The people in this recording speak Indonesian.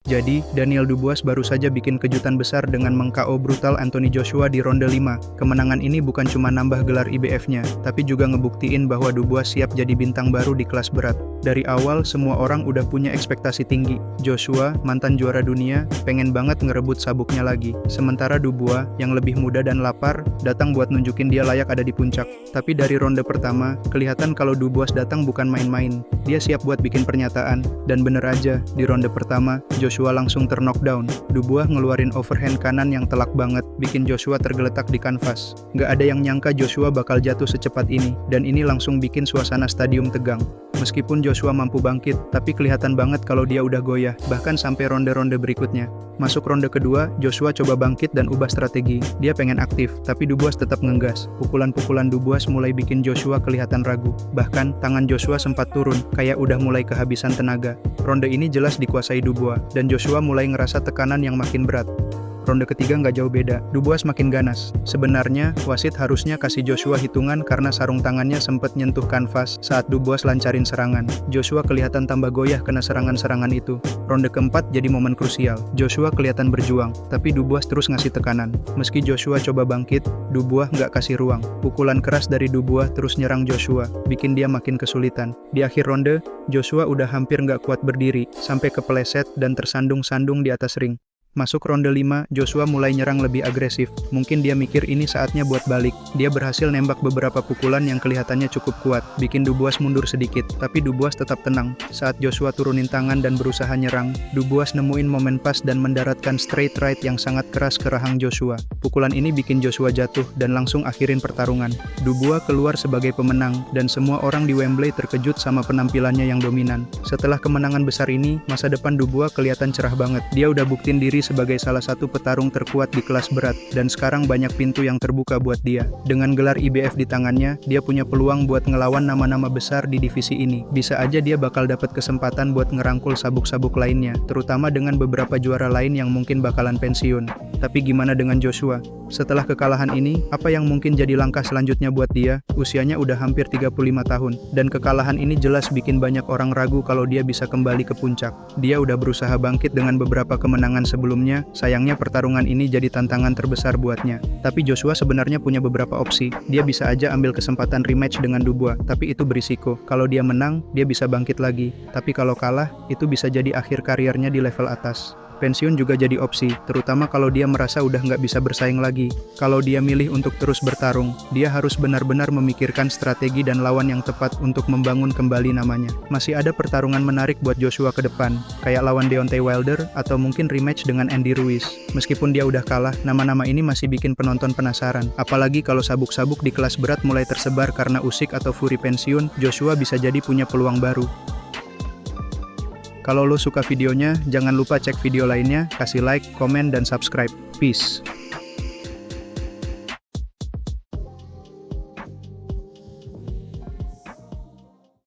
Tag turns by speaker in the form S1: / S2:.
S1: Jadi, Daniel Dubois baru saja bikin kejutan besar dengan meng-KO brutal Anthony Joshua di ronde 5. Kemenangan ini bukan cuma nambah gelar IBF-nya, tapi juga ngebuktiin bahwa Dubois siap jadi bintang baru di kelas berat. Dari awal, semua orang udah punya ekspektasi tinggi. Joshua, mantan juara dunia, pengen banget ngerebut sabuknya lagi. Sementara Dubois, yang lebih muda dan lapar, datang buat nunjukin dia layak ada di puncak. Tapi dari ronde pertama, kelihatan kalau Dubois datang bukan main-main. Dia siap buat bikin pernyataan, dan bener aja, di ronde pertama, Joshua langsung ter-knockdown. Dubois ngeluarin overhand kanan yang telak banget, bikin Joshua tergeletak di kanvas. Nggak ada yang nyangka Joshua bakal jatuh secepat ini, dan ini langsung bikin suasana stadium tegang. Meskipun Joshua mampu bangkit, tapi kelihatan banget kalau dia udah goyah, bahkan sampai ronde-ronde berikutnya. Masuk ronde kedua, Joshua coba bangkit dan ubah strategi. Dia pengen aktif, tapi Dubois tetap ngegas. Pukulan-pukulan Dubois mulai bikin Joshua kelihatan ragu. Bahkan, tangan Joshua sempat turun, kayak udah mulai kehabisan tenaga. Ronde ini jelas dikuasai Dubois, dan Joshua mulai ngerasa tekanan yang makin berat. Ronde ketiga nggak jauh beda, Dubois makin ganas. Sebenarnya, wasit harusnya kasih Joshua hitungan karena sarung tangannya sempet nyentuh kanvas saat Dubois lancarin serangan. Joshua kelihatan tambah goyah kena serangan-serangan itu. Ronde keempat jadi momen krusial. Joshua kelihatan berjuang, tapi Dubois terus ngasih tekanan. Meski Joshua coba bangkit, Dubois nggak kasih ruang. Pukulan keras dari Dubois terus nyerang Joshua, bikin dia makin kesulitan. Di akhir ronde, Joshua udah hampir nggak kuat berdiri, sampai kepeleset dan tersandung-sandung di atas ring. Masuk ronde 5, Joshua mulai nyerang lebih agresif. Mungkin dia mikir ini saatnya buat balik. Dia berhasil nembak beberapa pukulan yang kelihatannya cukup kuat, bikin Dubois mundur sedikit. Tapi Dubois tetap tenang. Saat Joshua turunin tangan dan berusaha nyerang, Dubois nemuin momen pas dan mendaratkan straight right yang sangat keras ke rahang Joshua. Pukulan ini bikin Joshua jatuh dan langsung akhirin pertarungan. Dubois keluar sebagai pemenang, dan semua orang di Wembley terkejut sama penampilannya yang dominan. Setelah kemenangan besar ini, masa depan Dubois kelihatan cerah banget. Dia udah buktiin diri sebagai salah satu petarung terkuat di kelas berat, dan sekarang banyak pintu yang terbuka buat dia. Dengan gelar IBF di tangannya, dia punya peluang buat ngelawan nama-nama besar di divisi ini. Bisa aja dia bakal dapat kesempatan buat ngerangkul sabuk-sabuk lainnya, terutama dengan beberapa juara lain yang mungkin bakalan pensiun. Tapi gimana dengan Joshua? Setelah kekalahan ini, apa yang mungkin jadi langkah selanjutnya buat dia? Usianya udah hampir 35 tahun, dan kekalahan ini jelas bikin banyak orang ragu kalau dia bisa kembali ke puncak. Dia udah berusaha bangkit dengan beberapa kemenangan sebelumnya, sayangnya pertarungan ini jadi tantangan terbesar buatnya. Tapi Joshua sebenarnya punya beberapa opsi. Dia bisa aja ambil kesempatan rematch dengan Dubois, tapi itu berisiko. Kalau dia menang, dia bisa bangkit lagi. Tapi kalau kalah, itu bisa jadi akhir karirnya di level atas. Pensiun juga jadi opsi, terutama kalau dia merasa udah nggak bisa bersaing lagi. Kalau dia milih untuk terus bertarung, dia harus benar-benar memikirkan strategi dan lawan yang tepat untuk membangun kembali namanya. Masih ada pertarungan menarik buat Joshua ke depan, kayak lawan Deontay Wilder, atau mungkin rematch dengan Andy Ruiz. Meskipun dia udah kalah, nama-nama ini masih bikin penonton penasaran. Apalagi kalau sabuk-sabuk di kelas berat mulai tersebar karena Usyk atau Fury pensiun, Joshua bisa jadi punya peluang baru. Kalau lo suka videonya, jangan lupa cek video lainnya, kasih like, komen, dan subscribe. Peace.